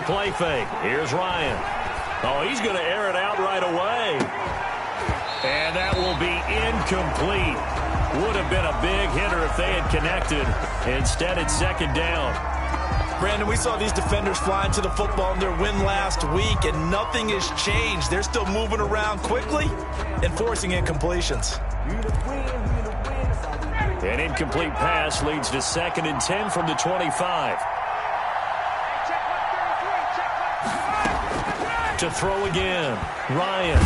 the play fake. Here's Ryan. Oh, he's going to air it out right away. And that will be incomplete. Would have been a big hitter if they had connected. Instead, it's second down. Brandon, we saw these defenders flying to the football in their win last week, and nothing has changed. They're still moving around quickly and forcing incompletions. An incomplete pass leads to 2nd and 10 from the 25. To throw again, Ryan.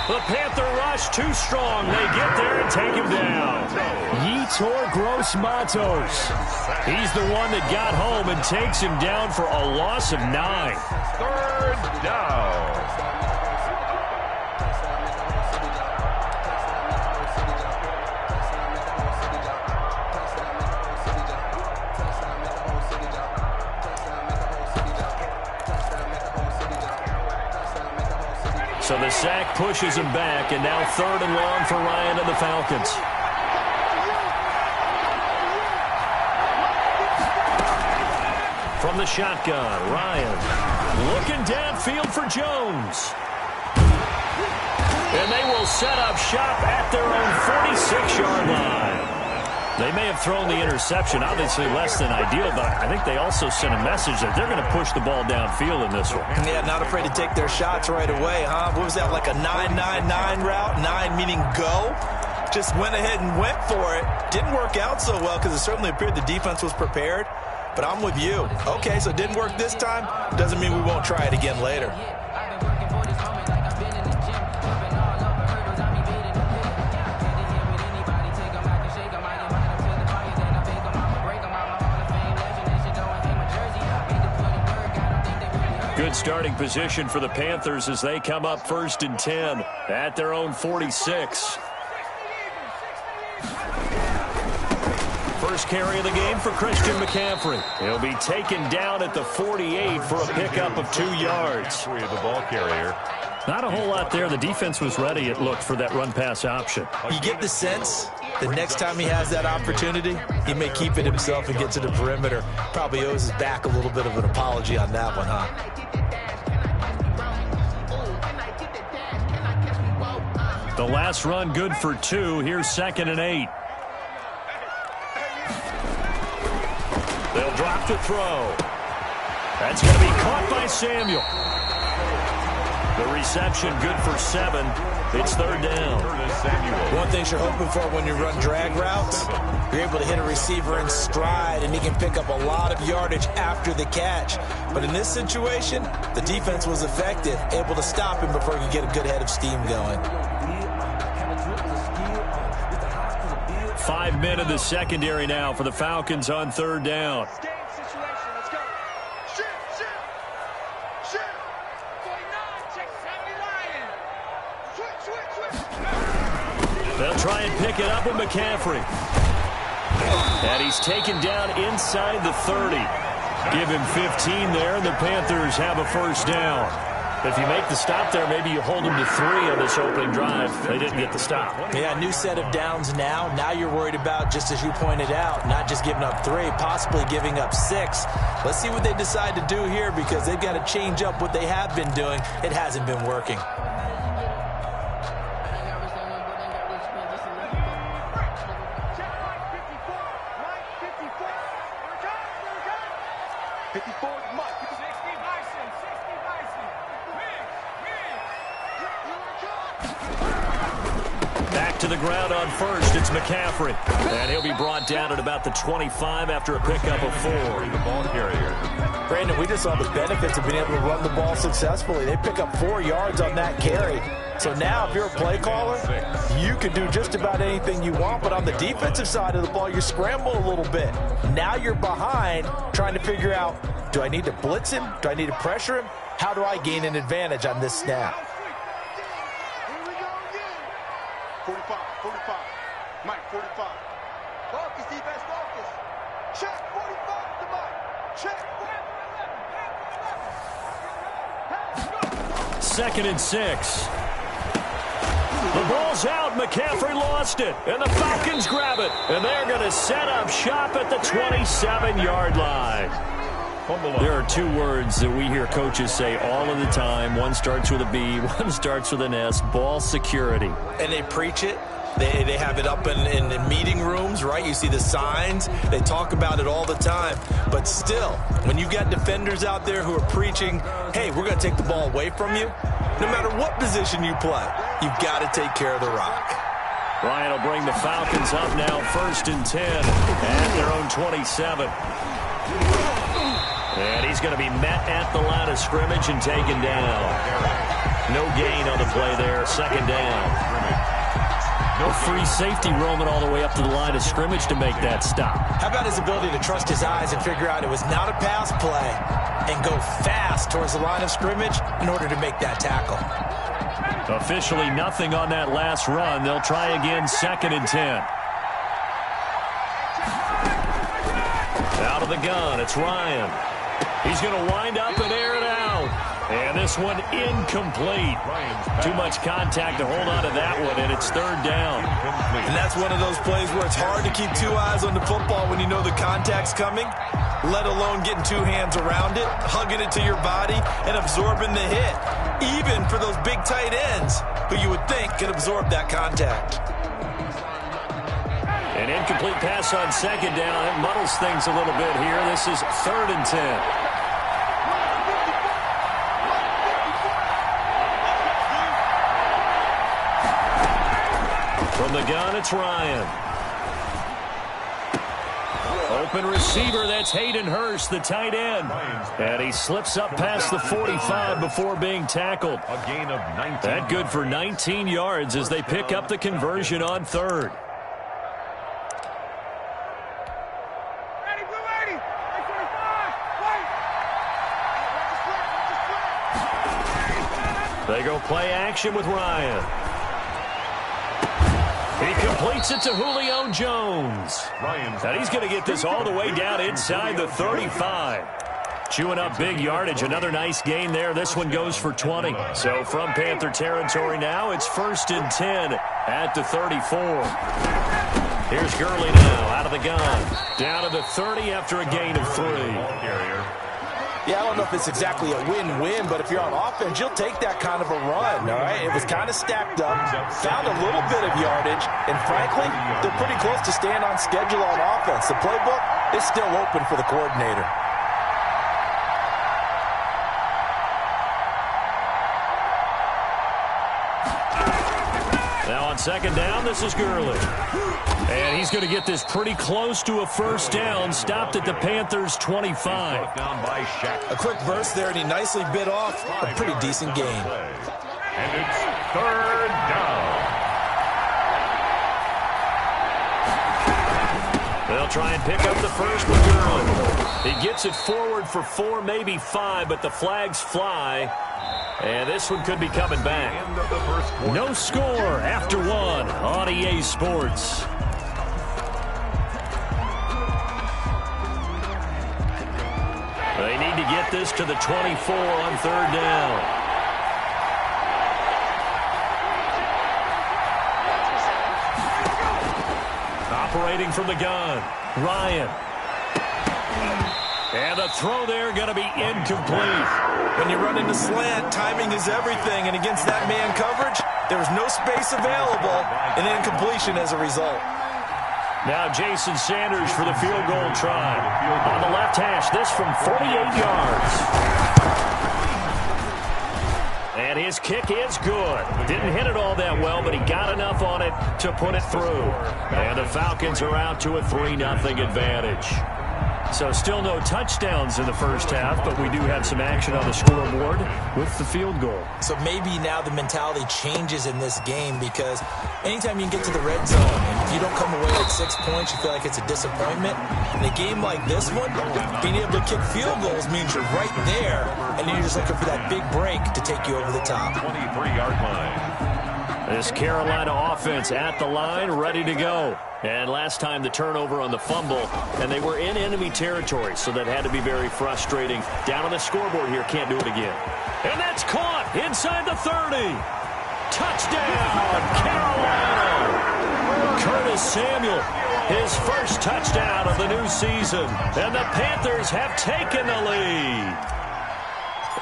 The Panther rush too strong. They get there and take him down. Yetur Gross-Matos. He's the one that got home and takes him down for a loss of 9. 3rd down. So the sack pushes him back, and now 3rd and long for Ryan and the Falcons. From the shotgun, Ryan looking downfield for Jones. And they will set up shop at their own 46-yard line. They may have thrown the interception, obviously less than ideal, but I think they also sent a message that they're going to push the ball downfield in this one. Yeah, not afraid to take their shots right away, huh? What was that, like a 9-9-9 route? 9 meaning go? Just went ahead and went for it. Didn't work out so well because it certainly appeared the defense was prepared. But I'm with you. Okay, so it didn't work this time. Doesn't mean we won't try it again later. Good starting position for the Panthers as they come up 1st and 10 at their own 46. First carry of the game for Christian McCaffrey. He'll be taken down at the 48 for a pickup of 2 yards. The ball carrier. Not a whole lot there. The defense was ready, it looked, for that run-pass option. You get the sense the next time he has that opportunity, he may keep it himself and get to the perimeter. Probably owes his back a little bit of an apology on that one, huh? The last run good for 2. Here's 2nd and 8. They'll drop to throw. That's going to be caught by Samuel. The reception good for 7. It's 3rd down. One thing you're hoping for when you run drag routes, you're able to hit a receiver in stride, and he can pick up a lot of yardage after the catch. But in this situation, the defense was effective, able to stop him before he could get a good head of steam going. 5 men in the secondary now for the Falcons on 3rd down. They'll try and pick it up with McCaffrey. And he's taken down inside the 30. Give him 15 there, and the Panthers have a 1st down. If you make the stop there, maybe you hold them to 3 on this opening drive. They didn't get the stop. Yeah, new set of downs now. Now you're worried about, just as you pointed out, not just giving up 3, possibly giving up 6. Let's see what they decide to do here because they've got to change up what they have been doing. It hasn't been working. Back to the ground on 1st. It's McCaffrey. And he'll be brought down at about the 25 after a pickup of 4. The ball carrier. Brandon, we just saw the benefits of being able to run the ball successfully. They pick up 4 yards on that carry. So now if you're a play caller, you can do just about anything you want. But on the defensive side of the ball, you scramble a little bit. Now you're behind trying to figure out, do I need to blitz him? Do I need to pressure him? How do I gain an advantage on this snap? 45, 45. Mike, 45. Focus, defense, focus. Check, 45 to Mike. Check. 2nd and 6. The ball's out. McCaffrey lost it. And the Falcons grab it. And they're going to set up shop at the 27-yard line. There are two words that we hear coaches say all of the time. One starts with a B, one starts with an S, ball security. And they preach it. They have it up in meeting rooms, right? You see the signs. They talk about it all the time. But still, when you've got defenders out there who are preaching, hey, we're going to take the ball away from you, no matter what position you play, you've got to take care of the rock. Ryan will bring the Falcons up now, 1st and 10 at their own 27. And he's going to be met at the line of scrimmage and taken down. No gain on the play there, 2nd down. No free safety roaming all the way up to the line of scrimmage to make that stop. How about his ability to trust his eyes and figure out it was not a pass play and go fast towards the line of scrimmage in order to make that tackle? Officially nothing on that last run. They'll try again, 2nd and 10. Out of the gun, it's Ryan. He's going to wind up and air it out. And this one incomplete. Too much contact to hold on to that one, and it's 3rd down. And that's one of those plays where it's hard to keep two eyes on the football when you know the contact's coming, let alone getting two hands around it, hugging it to your body, and absorbing the hit, even for those big tight ends who you would think could absorb that contact. An incomplete pass on 2nd down. It muddles things a little bit here. This is 3rd and 10. From the gun, it's Ryan. Open receiver, that's Hayden Hurst, the tight end. And he slips up past the 45 before being tackled. A gain of 19. That good for 19 yards as they pick up the conversion on 3rd. They go play action with Ryan. He completes it to Julio Jones. And he's going to get this all the way down inside the 35. Chewing up big yardage. Another nice gain there. This one goes for 20. So from Panther territory now, it's 1st and 10 at the 34. Here's Gurley now out of the gun. Down to the 30 after a gain of 3. Yeah, I don't know if it's exactly a win-win, but if you're on offense, you'll take that kind of a run, all right? It was kind of stacked up, found a little bit of yardage, and frankly, they're pretty close to staying on schedule on offense. The playbook is still open for the coordinator. Now on 2nd down, this is Gurley. And he's going to get this pretty close to a 1st down, stopped at the Panthers' 25. A quick burst there, and he nicely bit off a pretty decent gain. And it's 3rd down. They'll try and pick up the first with Gurley. He gets it forward for 4, maybe 5, but the flags fly. And this one could be coming back. No score after 1 on EA Sports. They need to get this to the 24 on 3rd down. Operating from the gun, Ryan. And the throw there going to be incomplete. When you run into slant, timing is everything, and against that man coverage, there was no space available, and incompletion as a result. Now Jason Sanders for the field goal try. On the left hash, this from 48 yards. And his kick is good. Didn't hit it all that well, but he got enough on it to put it through. And the Falcons are out to a 3-0 advantage. So still no touchdowns in the first half, but we do have some action on the scoreboard with the field goal. So maybe now the mentality changes in this game, because anytime you can get to the red zone, and if you don't come away with 6 points, you feel like it's a disappointment. In a game like this one, being able to kick field goals means you're right there, and then you're just looking for that big break to take you over the top. 23-yard line. This Carolina offense at the line, ready to go. And last time the turnover on the fumble, and they were in enemy territory, so that had to be very frustrating. Down on the scoreboard here, can't do it again. And that's caught inside the 30. Touchdown, Carolina. Curtis Samuel, his first touchdown of the new season. And the Panthers have taken the lead.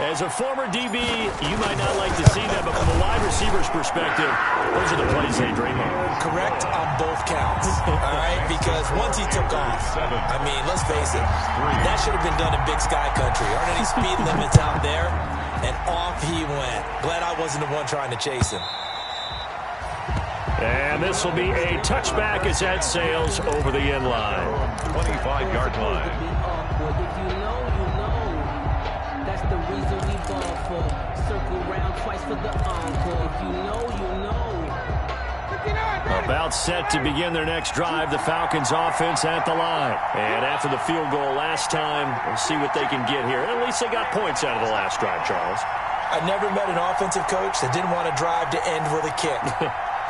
As a former DB, you might not like to see that, but from a wide receiver's perspective, those are the plays they dream of. Correct on both counts, all right? Because once he took off, I mean, let's face it, that should have been done in Big Sky Country. Aren't any speed limits out there? And off he went. Glad I wasn't the one trying to chase him. And this will be a touchback as that sails over the end line. 25-yard line. If you know, you know. That's the reason we ball for. Circle round twice for the encore. If you know, you know. About set to begin their next drive, the Falcons offense at the line. And after the field goal last time, we'll see what they can get here. At least they got points out of the last drive, Charles. I never met an offensive coach that didn't want to drive to end with a kick.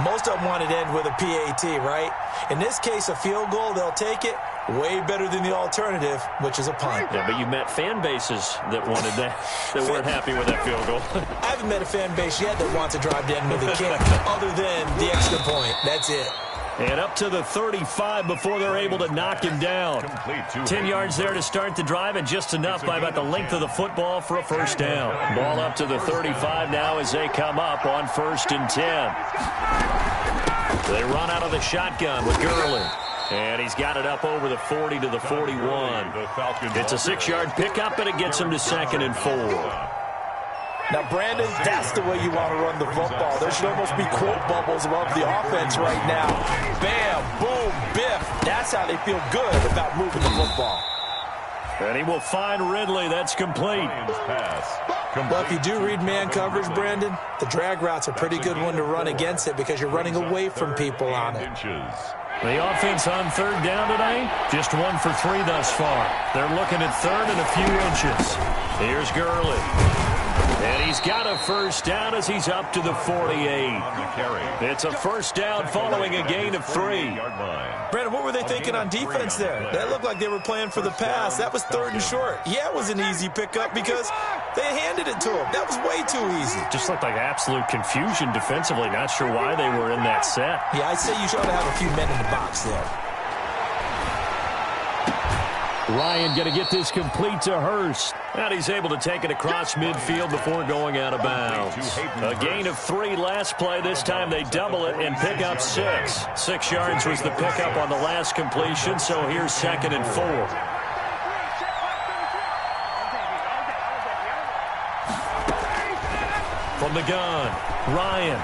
Most of them wanted to end with a PAT, right? In this case, a field goal, they'll take it. Way better than the alternative, which is a punt. Yeah, but you met fan bases that wanted that, that weren't happy with that field goal. I haven't met a fan base yet that wants to drive to end with a kick, other than the extra point. That's it. And up to the 35 before they're able to knock him down. 10 yards there to start the drive, and just enough by about the length of the football for a first down. Ball up to the 35 now as they come up on 1st and 10. They run out of the shotgun with Gurley. And he's got it up over the 40 to the 41. It's a 6-yard pickup, and it gets him to 2nd and 4. Now, Brandon, that's the way you want to run the football. There should almost be quote bubbles above the offense right now. Bam, boom, biff. That's how they feel good about moving the football. And he will find Ridley. That's complete. Well, if you do read man coverage, Brandon, the drag route's a pretty good one to run against it because you're running away from people on it. The offense on 3rd down today, just 1 for 3 thus far. They're looking at 3rd and a few inches. Here's Gurley. And he's got a first down as he's up to the 48. It's a first down following a gain of 3. Brandon, what were they thinking on defense there? That looked like they were playing for the pass. That was 3rd and short. Yeah, it was an easy pickup because they handed it to him. That was way too easy. Just looked like absolute confusion defensively. Not sure why they were in that set. Yeah, I'd say you should have a few men in the box there. Ryan going to get this complete to Hurst. And he's able to take it across midfield before going out of bounds. A gain of 3 last play. This time they double it and pick up 6. 6 yards was the pickup on the last completion, so here's 2nd and 4. From the gun, Ryan.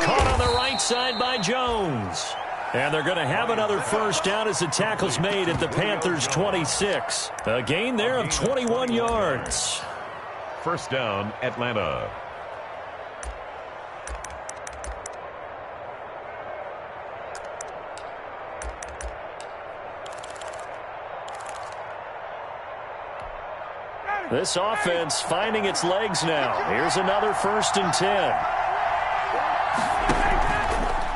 Caught on the right side by Jones. And they're going to have another first down as the tackle's made at the Panthers' 26. A gain there of 21 yards. First down, Atlanta. This offense finding its legs now. Here's another 1st and 10.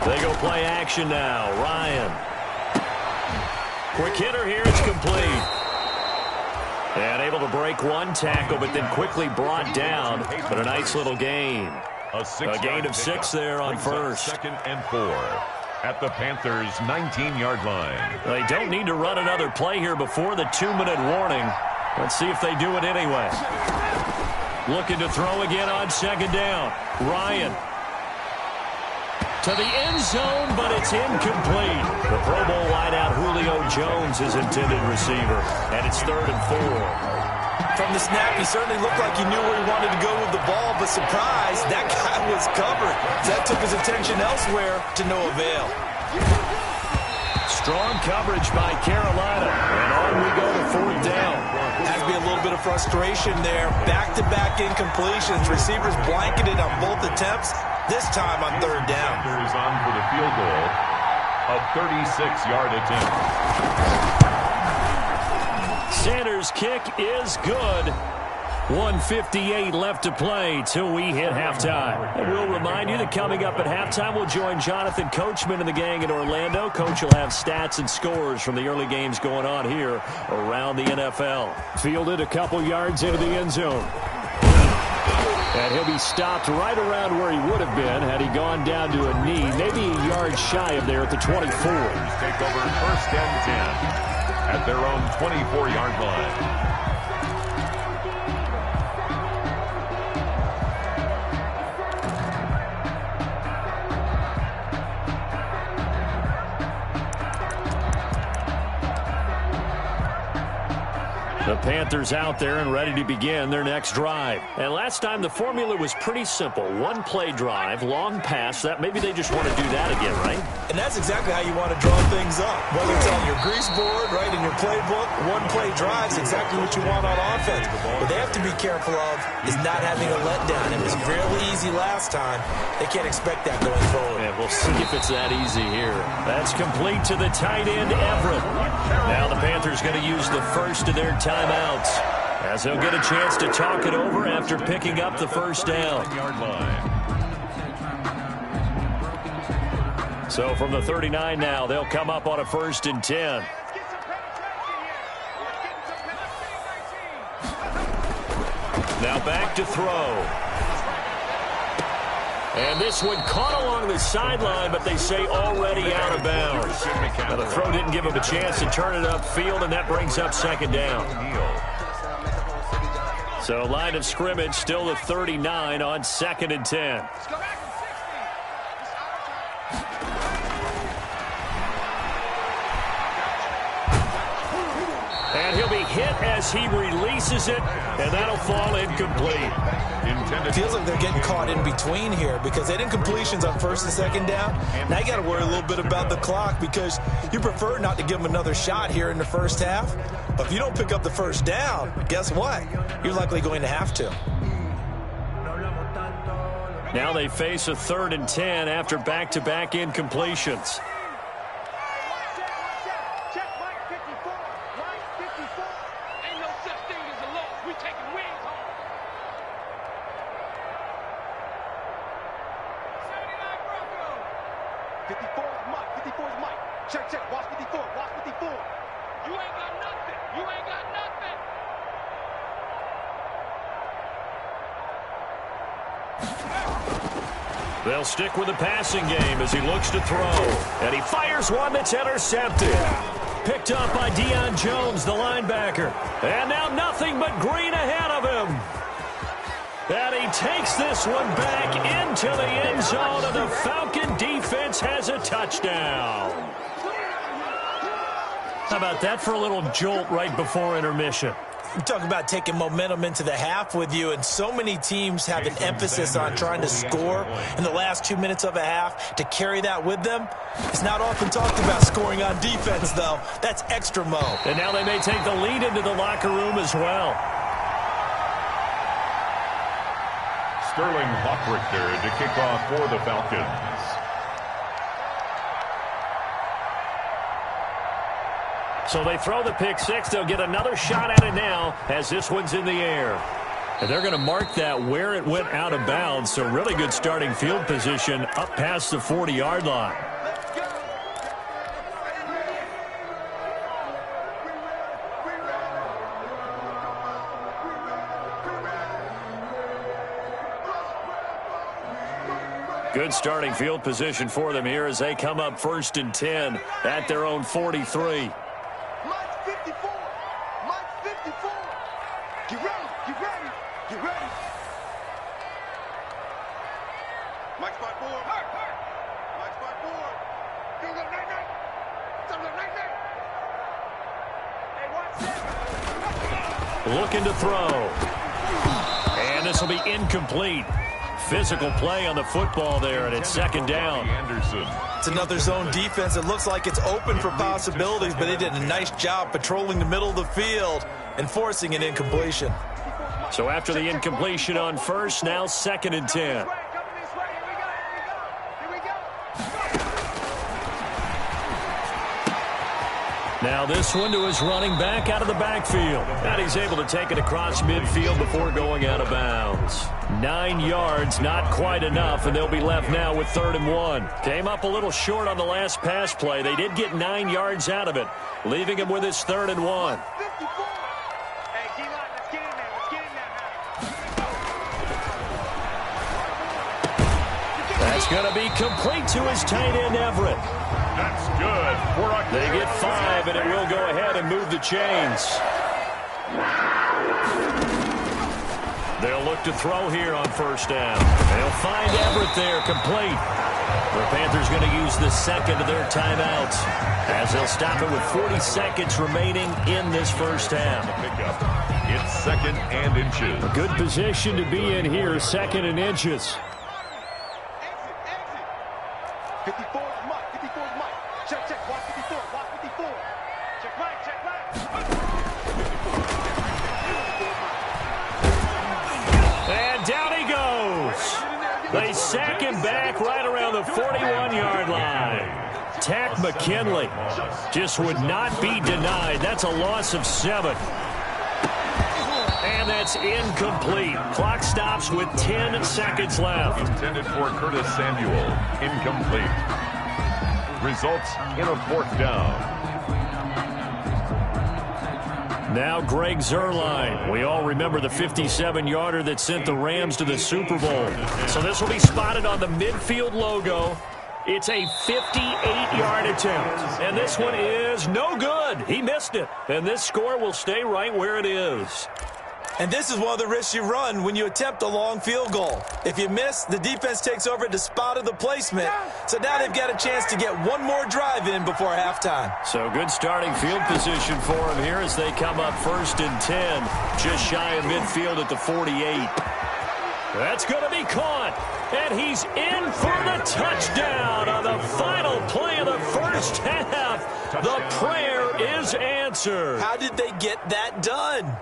They go play action now. Ryan. Quick hitter here. It's complete. And able to break one tackle, but then quickly brought down. But a nice little gain. A gain of 6 there on 1st. 2nd and 4 at the Panthers' 19-yard line. They don't need to run another play here before the 2-minute warning. Let's see if they do it anyway. Looking to throw again on 2nd down. Ryan. To the end zone, but it's incomplete. The Pro Bowl wideout Julio Jones is intended receiver, and it's 3rd and 4. From the snap, he certainly looked like he knew where he wanted to go with the ball, but surprise, that guy was covered. That took his attention elsewhere to no avail. Strong coverage by Carolina, and on we go to 4th down. Has to be a little bit of frustration there. Back-to-back incompletions. Receivers blanketed on both attempts. This time on 3rd down. Panthers on for the field goal. A 36-yard attempt. Sanders' kick is good. 1:58 left to play till we hit halftime. And we'll remind you that coming up at halftime, we'll join Jonathan Coachman and the gang in Orlando. Coach will have stats and scores from the early games going on here around the NFL. Fielded a couple yards into the end zone. And he'll be stopped right around where he would have been had he gone down to a knee, maybe a yard shy of there at the 24. Take over 1st and 10 at their own 24-yard line. The Panthers out there and ready to begin their next drive. And last time the formula was pretty simple. One-play drive, long pass. That maybe they just want to do that again, right? And that's exactly how you want to draw things up. Whether it's on your grease board, right, in your playbook, one-play drive is exactly what you want on offense. What they have to be careful of is not having a letdown. It was fairly easy last time. They can't expect that going forward. Yeah, we'll see if it's that easy here. That's complete to the tight end, Everett. Now the Panthers going to use the first of their timeouts, as they'll get a chance to talk it over after picking up the first down. So from the 39 now, they'll come up on a 1st and 10. Now back to throw. And this one caught along the sideline, but they say already out of bounds. Now the throw didn't give him a chance to turn it upfield, and that brings up 2nd down. So line of scrimmage still the 39 on 2nd and 10. And he'll be hit as he releases it, and that'll fall incomplete. It feels like they're getting caught in between here because they didn't completions on 1st and 2nd down. Now you got to worry a little bit about the clock because you prefer not to give them another shot here in the 1st half. But if you don't pick up the 1st down, guess what? You're likely going to have to. Now they face a 3rd and 10 after back-to-back incompletions. They'll stick with the passing game as he looks to throw. And he fires one that's intercepted. Picked up by Deion Jones, the linebacker. And now nothing but green ahead of him. And he takes this one back into the end zone, and the Falcon defense has a touchdown. How about that for a little jolt right before intermission? You talk about taking momentum into the half with you, and so many teams have an emphasis on trying to score in the last 2 minutes of a half to carry that with them. It's not often talked about scoring on defense, though. That's extra mo. And now they may take the lead into the locker room as well. Sterling Hockrichter to kick off for the Falcons. So they throw the pick six. They'll get another shot at it now as this one's in the air. And they're going to mark that where it went out of bounds. So really good starting field position up past the 40-yard line. Good starting field position for them here as they come up 1st and 10 at their own 43. Looking to throw. And this will be incomplete. Physical play on the football there, and it's 2nd down. It's another zone defense. It looks like it's open for possibilities, but they did a nice job patrolling the middle of the field and forcing an incompletion. So after the incompletion on 1st, now 2nd and 10. Now this one to his running back out of the backfield. And he's able to take it across midfield before going out of bounds. 9 yards, not quite enough, and they'll be left now with 3rd and 1. Came up a little short on the last pass play. They did get 9 yards out of it, leaving him with his 3rd and 1. That's going to be complete to his tight end, Everett. That's good. They get 5, and it will go ahead and move the chains. They'll look to throw here on first down. They'll find Everett there, complete. The Panthers going to use the second of their timeouts as they'll stop it with 40 seconds remaining in this first half. It's 2nd and inches. A good position to be in here, 2nd and inches. 54 is Mike. 54 is Mike. Check, check. Watch 54. Watch 54. Check right. Check right. And down he goes. They sack him back right around the 41-yard line. Tack McKinley just would not be denied. That's a loss of 7. And that's incomplete. Clock stops with 10 seconds left. Intended for Curtis Samuel. Incomplete. Results in a 4th down. Now Greg Zuerlein. We all remember the 57-yarder that sent the Rams to the Super Bowl. So this will be spotted on the midfield logo. It's a 58-yard attempt. And this one is no good. He missed it. And this score will stay right where it is. And this is one of the risks you run when you attempt a long field goal. If you miss, the defense takes over at the spot of the placement. So now they've got a chance to get one more drive in before halftime. So good starting field position for them here as they come up 1st and 10. Just shy of midfield at the 48. That's going to be caught. And he's in for the touchdown on the final play of the first half. The prayer is answered. How did they get that done?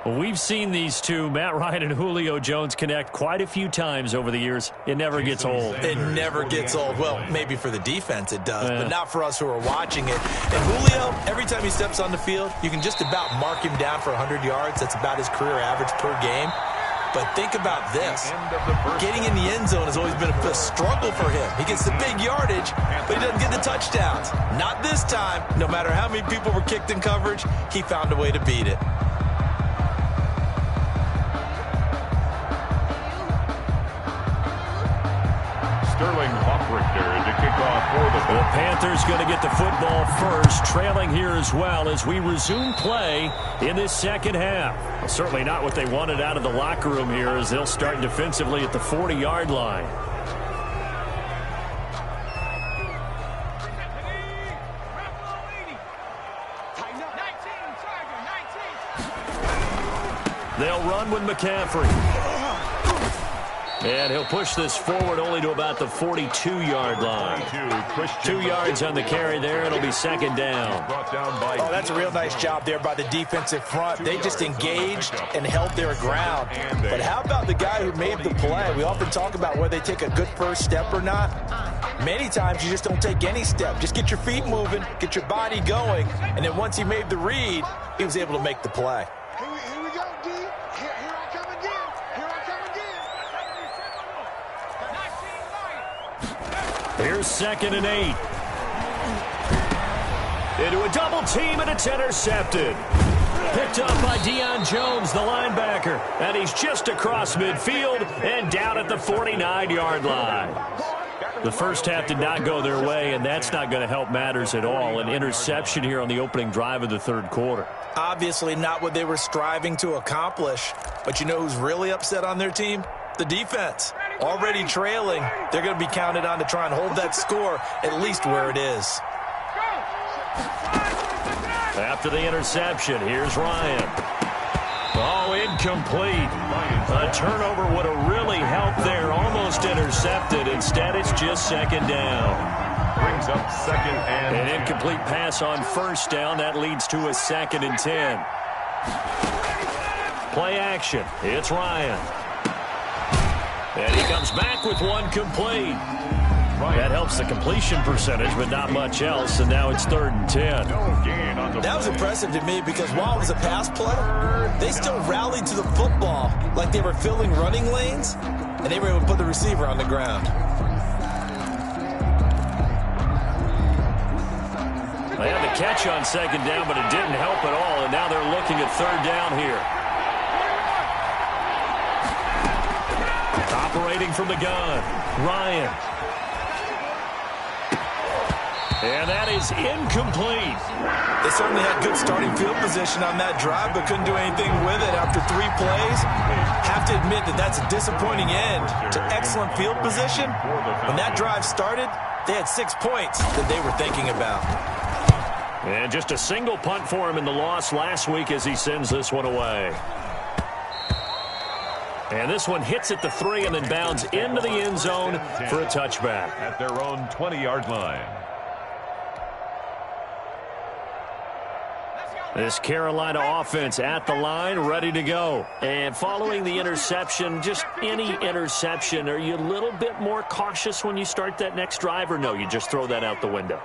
Well, we've seen these two, Matt Ryan and Julio Jones, connect quite a few times over the years. It never gets old. It never gets old. Well, maybe for the defense it does, but not for us who are watching it. And Julio, every time he steps on the field, you can just about mark him down for 100 yards. That's about his career average per game. But think about this. Getting in the end zone has always been a struggle for him. He gets the big yardage, but he doesn't get the touchdowns. Not this time. No matter how many people were kicked in coverage, he found a way to beat it. Sterling Hoffrichter to kick off for the Panthers going to get the football first, trailing here as well as we resume play in this second half. Well, certainly not what they wanted out of the locker room here as they'll start defensively at the 40-yard line. They'll run with McCaffrey. And he'll push this forward only to about the 42-yard line. 2 yards on the carry there. It'll be 2nd down. Oh, that's a real nice job there by the defensive front. They just engaged and held their ground. But how about the guy who made the play? We often talk about whether they take a good first step or not. Many times you just don't take any step. Just get your feet moving, get your body going, and then once he made the read, he was able to make the play. Here we go, D. Here I come again. Here I come again. Here's 2nd and 8. Into a double team, and it's intercepted. Picked up by Deion Jones, the linebacker. And he's just across midfield and down at the 49-yard line. The first half did not go their way, and that's not going to help matters at all. An interception here on the opening drive of the third quarter. Obviously not what they were striving to accomplish. But you know who's really upset on their team? The defense. Already trailing. They're going to be counted on to try and hold that score at least where it is. After the interception, here's Ryan. Oh, incomplete. A turnover would have really helped there. Almost intercepted. Instead, it's just 2nd down. Brings up 2nd and An incomplete pass on first down. That leads to a 2nd and 10. Play action. It's Ryan. And he comes back with one complete. That helps the completion percentage, but not much else. And now it's 3rd and 10. That was impressive to me because while it was a pass play, they still rallied to the football like they were filling running lanes, and they were able to put the receiver on the ground. They had the catch on 2nd down, but it didn't help at all. And now they're looking at 3rd down here. Operating from the gun, Ryan. And that is incomplete. They certainly had good starting field position on that drive, but couldn't do anything with it after 3 plays. Have to admit that that's a disappointing end to excellent field position. When that drive started, they had 6 points that they were thinking about. And just a single punt for him in the loss last week as he sends this one away. And this one hits at the 3 and then bounds into the end zone for a touchback. At their own 20-yard line. This Carolina offense at the line, ready to go. And following the interception, just any interception, are you a little bit more cautious when you start that next drive, or no, you just throw that out the window?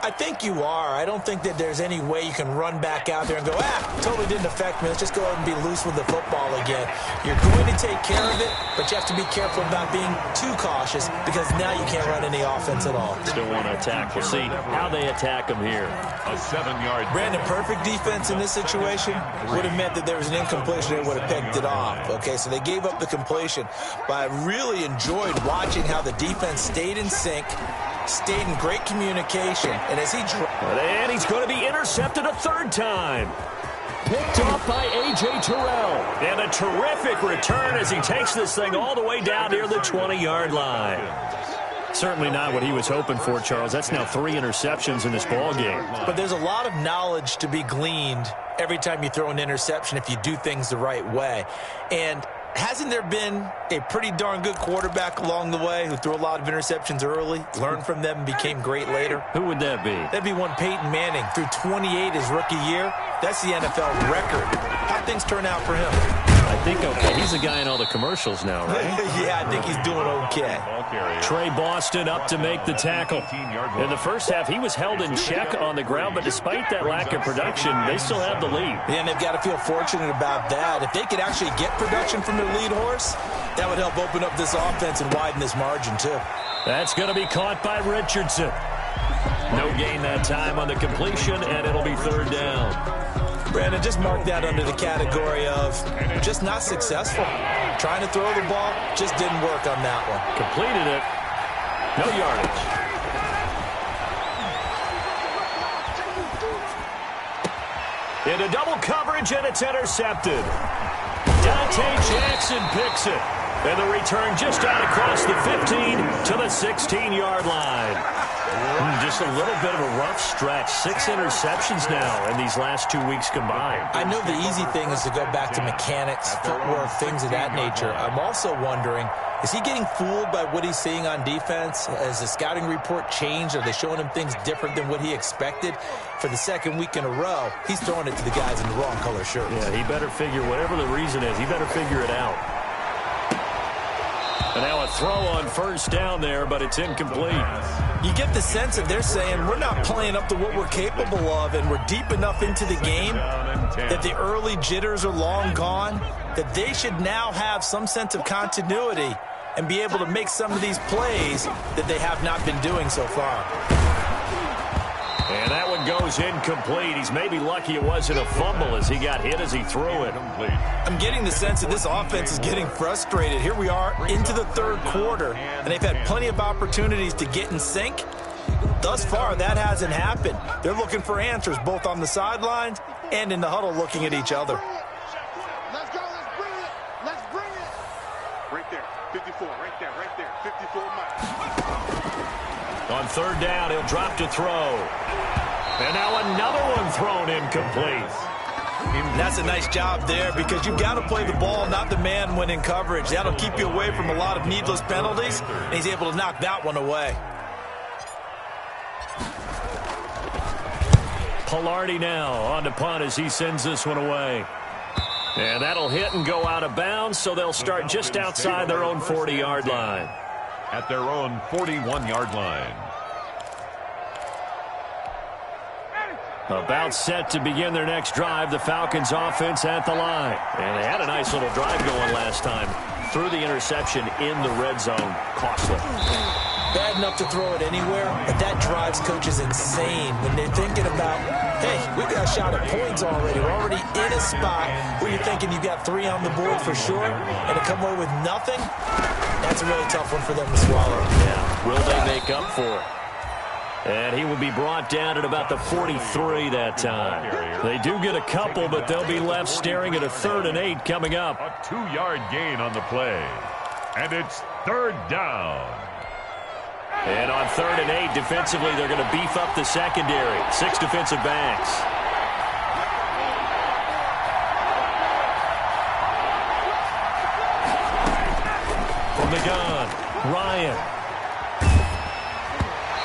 I think you are. I don't think that there's any way you can run back out there and go, totally didn't affect me. Let's just go ahead and be loose with the football again. You're going to take care of it, but you have to be careful about being too cautious because now you can't run any offense at all. Still want to attack. We'll see how they attack him here. A 7-yard. Brandon, perfect defense in this situation would have meant that there was an incompletion. They would have picked it off. Okay, so they gave up the completion, but I really enjoyed watching how the defense stayed in sync, stayed in great communication, and as he and he's going to be intercepted a 3rd time. Picked off by A.J. Terrell. And a terrific return as he takes this thing all the way down near the 20-yard line. Certainly not what he was hoping for, Charles. That's now 3 interceptions in this ball game. But there's a lot of knowledge to be gleaned every time you throw an interception if you do things the right way. And hasn't there been a pretty darn good quarterback along the way who threw a lot of interceptions early, learned from them, and became great later? Who would that be? That'd be one Peyton Manning. Threw 28 his rookie year. That's the NFL record. How'd things turn out for him? I think okay. He's a guy in all the commercials now, right? Yeah, I think he's doing okay. Trey Boston up to make the tackle. In the first half, he was held in check on the ground, but despite that lack of production, they still have the lead. Yeah, and they've got to feel fortunate about that. If they could actually get production from their lead horse, that would help open up this offense and widen this margin, too. That's going to be caught by Richardson. No gain that time on the completion, and it'll be 3rd down. Brandon, just mark that under the category of just not successful. Trying to throw the ball, just didn't work on that one. Completed it. No yardage. Into double coverage, and it's intercepted. Dante Jackson picks it. And the return just out across the 15 to the 16-yard line. Just a little bit of a rough stretch. 6 interceptions now in these last 2 weeks combined. I know the easy thing is to go back to mechanics, footwork, things of that nature. I'm also wondering, is he getting fooled by what he's seeing on defense? Has the scouting report changed? Are they showing him things different than what he expected? For the 2nd week in a row, he's throwing it to the guys in the wrong color shirts. Yeah, he better figure, whatever the reason is, he better figure it out. And now a throw on 1st down there, but it's incomplete. You get the sense that they're saying we're not playing up to what we're capable of, and we're deep enough into the game that the early jitters are long gone, that they should now have some sense of continuity and be able to make some of these plays that they have not been doing so far. And that one goes incomplete. He's maybe lucky it wasn't a fumble as he got hit as he threw it. I'm getting the sense that this offense is getting frustrated. Here we are into the 3rd quarter, and they've had plenty of opportunities to get in sync. Thus far, that hasn't happened. They're looking for answers both on the sidelines and in the huddle looking at each other. Let's go. Let's bring it. Let's bring it. Right there. 54. Right there. Right there. 54 Mike. On 3rd down, he'll drop to throw. And now another one thrown incomplete. That's a nice job there because you've got to play the ball, not the man when in coverage. That'll keep you away from a lot of needless penalties, and he's able to knock that one away. Pilardi now on to punt as he sends this one away. And that'll hit and go out of bounds, so they'll start just outside their own 40-yard line. At their own 41-yard line. About set to begin their next drive, the Falcons offense at the line. And they had a nice little drive going last time. Threw the interception in the red zone. Costly. Bad enough to throw it anywhere, but that drives coaches insane when they're thinking about, hey, we got a shot at points already. We're already in a spot where you're thinking you got 3 on the board for sure, and to come away with nothing, That's a really tough one for them to swallow. Yeah. Will they make up for it? And he will be brought down at about the 43 that time. They do get a couple, but they'll be left staring at a 3rd and 8 coming up. A 2-yard gain on the play. And it's 3rd down. And on 3rd and 8, defensively, they're going to beef up the secondary. 6 defensive backs. From the gun, Ryan.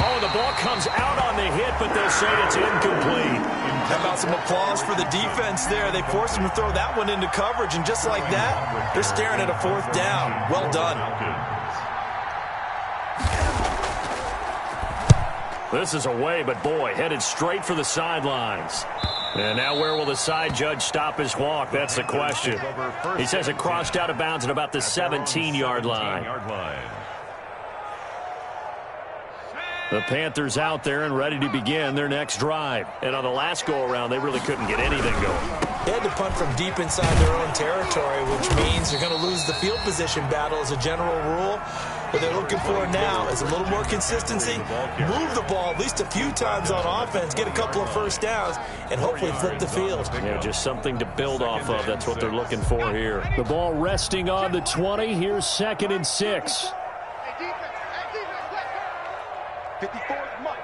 Oh, the ball comes out on the hit, but they'll say it's incomplete. How about some applause for the defense there? They forced him to throw that one into coverage, and just like that, they're staring at a 4th down. Well done. This is away, but boy, headed straight for the sidelines. And now where will the side judge stop his walk? That's the question. He says it crossed out of bounds at about the 17-yard line. The Panthers out there and ready to begin their next drive. And on the last go-around, they really couldn't get anything going. They had to punt from deep inside their own territory, which means they're going to lose the field position battle as a general rule. What they're looking for now is a little more consistency, move the ball at least a few times on offense, get a couple of first downs, and hopefully flip the field. Yeah, just something to build off of. That's what they're looking for here. The ball resting on the 20. Here's 2nd and 6. 54 is Mike.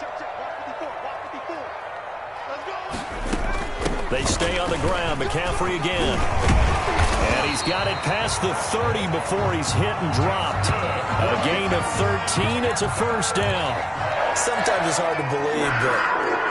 Check, watch 54, watch 54. Let's go. They stay on the ground. McCaffrey again. And he's got it past the 30 before he's hit and dropped. A gain of 13. It's a 1st down. Sometimes it's hard to believe, but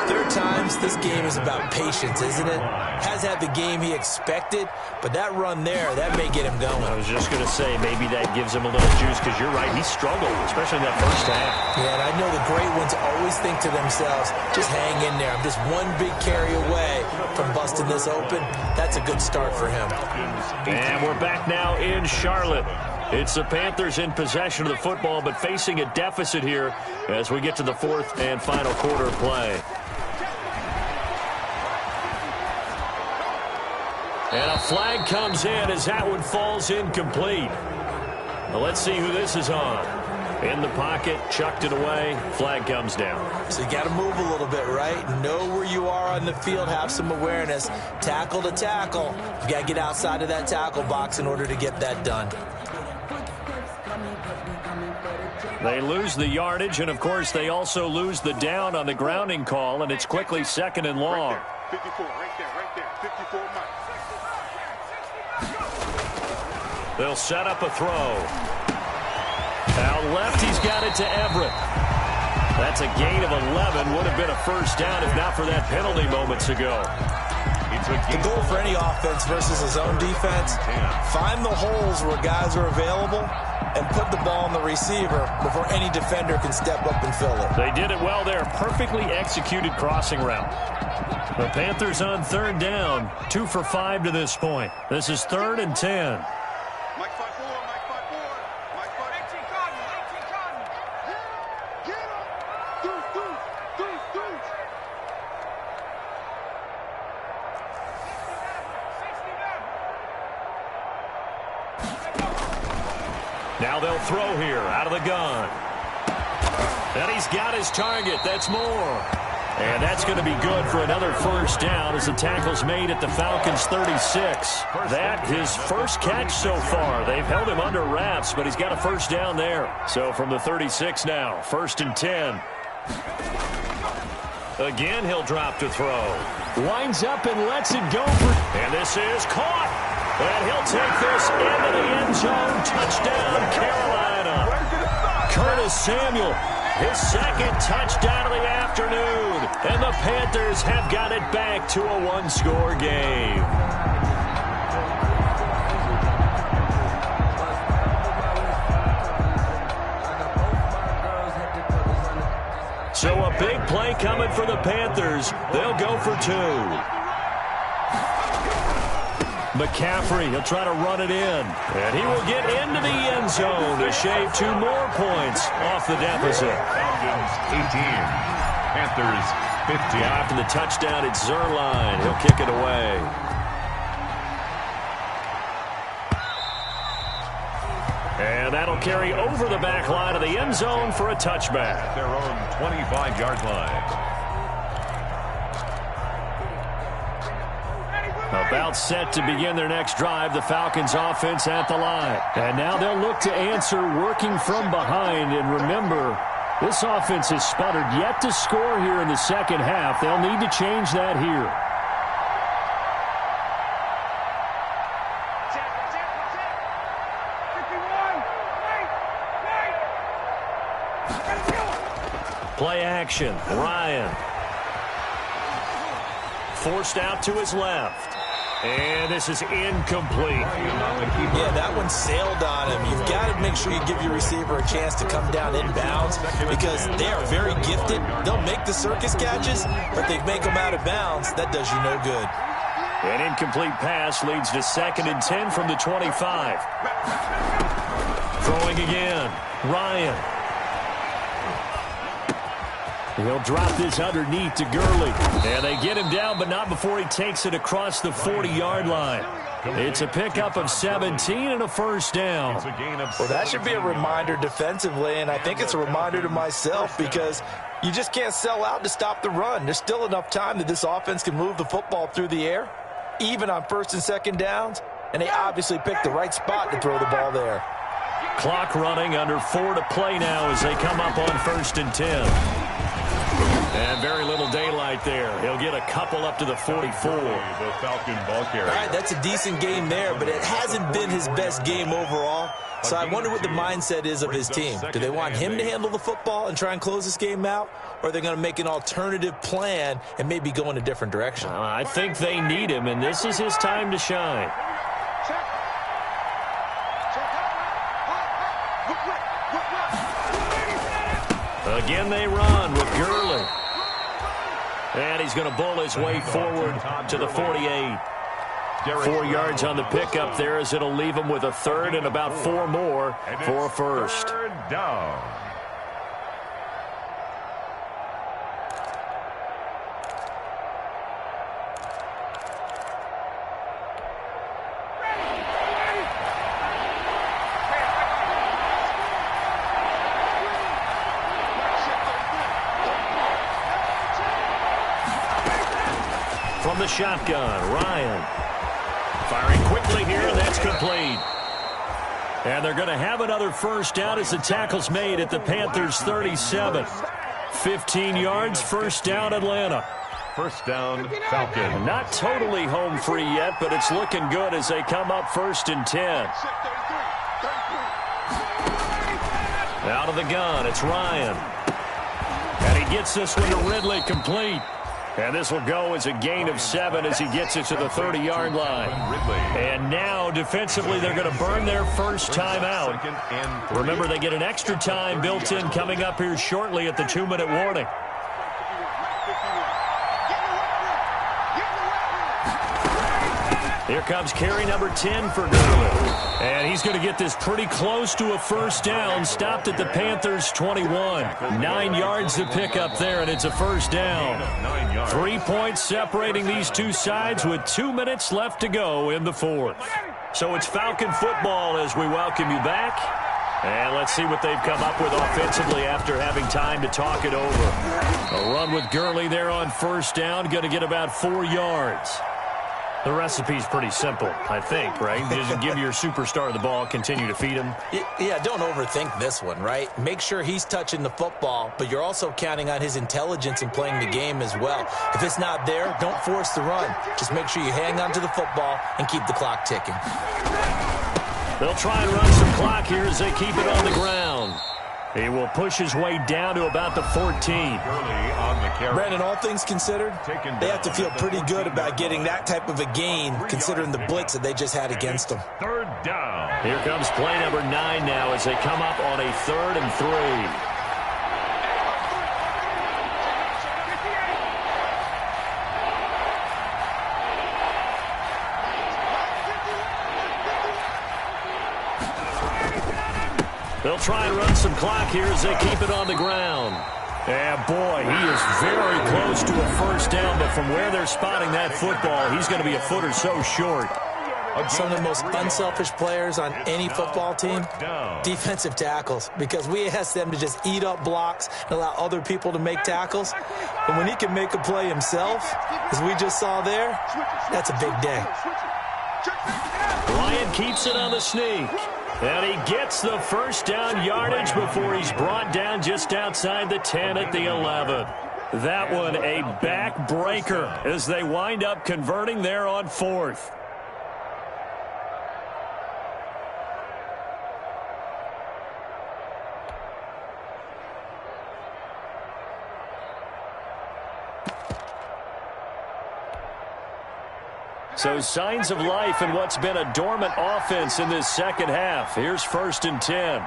there are times this game is about patience, isn't it? Has had the game he expected, but that run there, that may get him going. I was just going to say, maybe that gives him a little juice, because you're right, he struggled, especially in that 1st half. Yeah, and I know the great ones always think to themselves, just hang in there. I'm just one big carry away from busting this open. That's a good start for him. And we're back now in Charlotte. It's the Panthers in possession of the football, but facing a deficit here as we get to the 4th and final quarter of play. And a flag comes in as that one falls incomplete. Now let's see who this is on. In the pocket, chucked it away, flag comes down. So you got to move a little bit, right? Know where you are on the field, have some awareness. Tackle to tackle. You got to get outside of that tackle box in order to get that done. They lose the yardage, and of course they also lose the down on the grounding call, and it's quickly 2nd and long. 54, right there. 54 Mike. They'll set up a throw. Out left, he's got it to Everett. That's a gain of 11. Would have been a 1st down if not for that penalty moments ago. The goal for any offense versus his own defense, find the holes where guys are available and put the ball on the receiver before any defender can step up and fill it. They did it well there. Perfectly executed crossing route. The Panthers on 3rd down. 2 for 5 to this point. This is 3rd and 10. Mike 5-4, Mike 5-4, Mike 5. 18 Cotton, 18 Cotton. Get him. Deuce. Now they'll throw here out of the gun. And he's got his target. That's more. And that's going to be good for another 1st down as the tackle's made at the Falcons' 36. That his 1st catch so far. They've held him under wraps, but he's got a 1st down there. So from the 36 now, 1st and 10. Again, he'll drop to throw. Winds up and lets it go. And this is caught. And he'll take this into the end zone. Touchdown, Carolina. Curtis Samuel, his 2nd touchdown of the afternoon. And the Panthers have got it back to a 1-score game. So a big play coming for the Panthers. They'll go for 2. McCaffrey, he'll try to run it in. And he will get into the end zone to shave 2 more points off the deficit. Falcons 18, Panthers 15. After the touchdown, it's Zerline. He'll kick it away. And that'll carry over the back line of the end zone for a touchback. At their own 25-yard line. About set to begin their next drive, the Falcons offense at the line. And now they'll look to answer working from behind. And remember, this offense has sputtered yet to score here in the second half. They'll need to change that here. Play action. Ryan. Forced out to his left. And this is incomplete. Yeah, that one sailed on him. You've got to make sure you give your receiver a chance to come down inbounds because they are very gifted. They'll make the circus catches, but they make them out of bounds. That does you no good. An incomplete pass leads to 2nd and 10 from the 25. Throwing again. Ryan. He'll drop this underneath to Gurley. And they get him down, but not before he takes it across the 40-yard line. It's a pickup of 17 and a first down. Well, that should be a reminder defensively, and I think it's a reminder to myself because you just can't sell out to stop the run. There's still enough time that this offense can move the football through the air, even on 1st and 2nd downs, and they obviously picked the right spot to throw the ball there. Clock running, under 4 to play now as they come up on 1st and 10. And very little daylight there. He'll get a couple up to the 44. The Falcon ball carrier. All right, that's a decent game there, but it hasn't been his best game overall. So I wonder what the mindset is of his team. Do they want him to handle the football and try and close this game out? Or are they going to make an alternative plan and maybe go in a different direction? I think they need him, and this is his time to shine. Again, they run with Gurley. And he's going to bull his way forward to the 48. 4 yards on the pickup there as it'll leave him with a 3rd and about 4 more for a first. 3rd down. From the shotgun, Ryan. Firing quickly here, and that's complete. And they're going to have another first down as the tackle's made at the Panthers' 37. 15 yards, first down, Atlanta. First down, Falcon. Not totally home free yet, but it's looking good as they come up 1st and 10. Out of the gun, it's Ryan. And he gets this one to Ridley, complete. And this will go as a gain of 7 as he gets it to the 30-yard line. And now, defensively, they're going to burn their first time out. Remember, they get an extra time built in coming up here shortly at the 2-minute warning. Here comes carry number 10 for Gurley. And he's going to get this pretty close to a first down. Stopped at the Panthers' 21. 9 yards to pick up there, and it's a first down. 3 points separating these two sides with 2 minutes left to go in the 4th. So it's Falcon football as we welcome you back. And let's see what they've come up with offensively after having time to talk it over. A run with Gurley there on first down. Going to get about 4 yards. The recipe's pretty simple, I think, right? Just give your superstar the ball, continue to feed him. Yeah, don't overthink this one, right? Make sure he's touching the football, but you're also counting on his intelligence in playing the game as well. If it's not there, don't force the run. Just make sure you hang on to the football and keep the clock ticking. They'll try and run some clock here as they keep it on the ground. He will push his way down to about the 14. Brandon, all things considered, they have to feel pretty good about getting that type of a gain considering the blitz that they just had against them. 3rd down. Here comes play number 9 now as they come up on a 3rd and 3. They'll try and run some clock here as they keep it on the ground. And boy, he is very close to a first down, but from where they're spotting that football, he's going to be a foot or so short. some of the most unselfish players on any football team? Defensive tackles, because we ask them to just eat up blocks and allow other people to make tackles. And when he can make a play himself, as we just saw there, that's a big day. Ryan keeps it on the sneak. And he gets the first down yardage before he's brought down just outside the 10 at the 11. That one a backbreaker as they wind up converting there on 4th. So signs of life in what's been a dormant offense in this second half. Here's 1st and 10.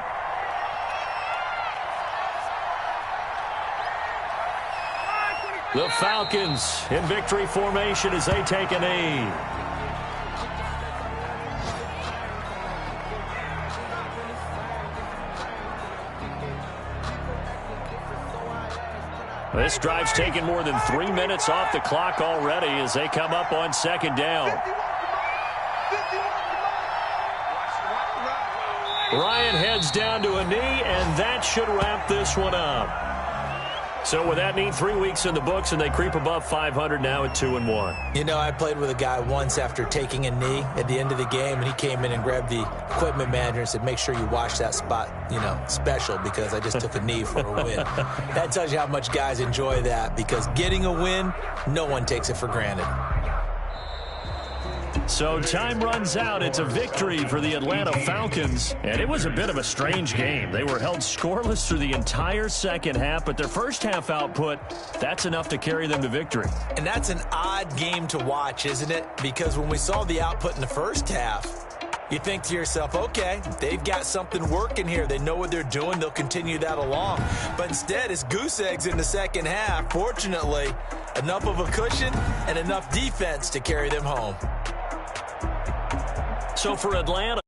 The Falcons in victory formation as they take a knee. This drive's taken more than 3 minutes off the clock already as they come up on 2nd down. Ryan heads down to a knee, and that should wrap this one up. So with that neat 3 weeks in the books, and they creep above 500 now at 2-1. You know, I played with a guy once after taking a knee at the end of the game, and he came in and grabbed the equipment manager and said, make sure you watch that spot, you know, special, because I just took a knee for a win. That tells you how much guys enjoy that, because getting a win, no one takes it for granted. So time runs out. It's a victory for the Atlanta Falcons. And it was a bit of a strange game. They were held scoreless through the entire second half, but their first half output, that's enough to carry them to victory. And that's an odd game to watch, isn't it? Because when we saw the output in the first half, you think to yourself, okay, they've got something working here. They know what they're doing. They'll continue that along. But instead, it's goose eggs in the second half. Fortunately, enough of a cushion and enough defense to carry them home. So for Atlanta,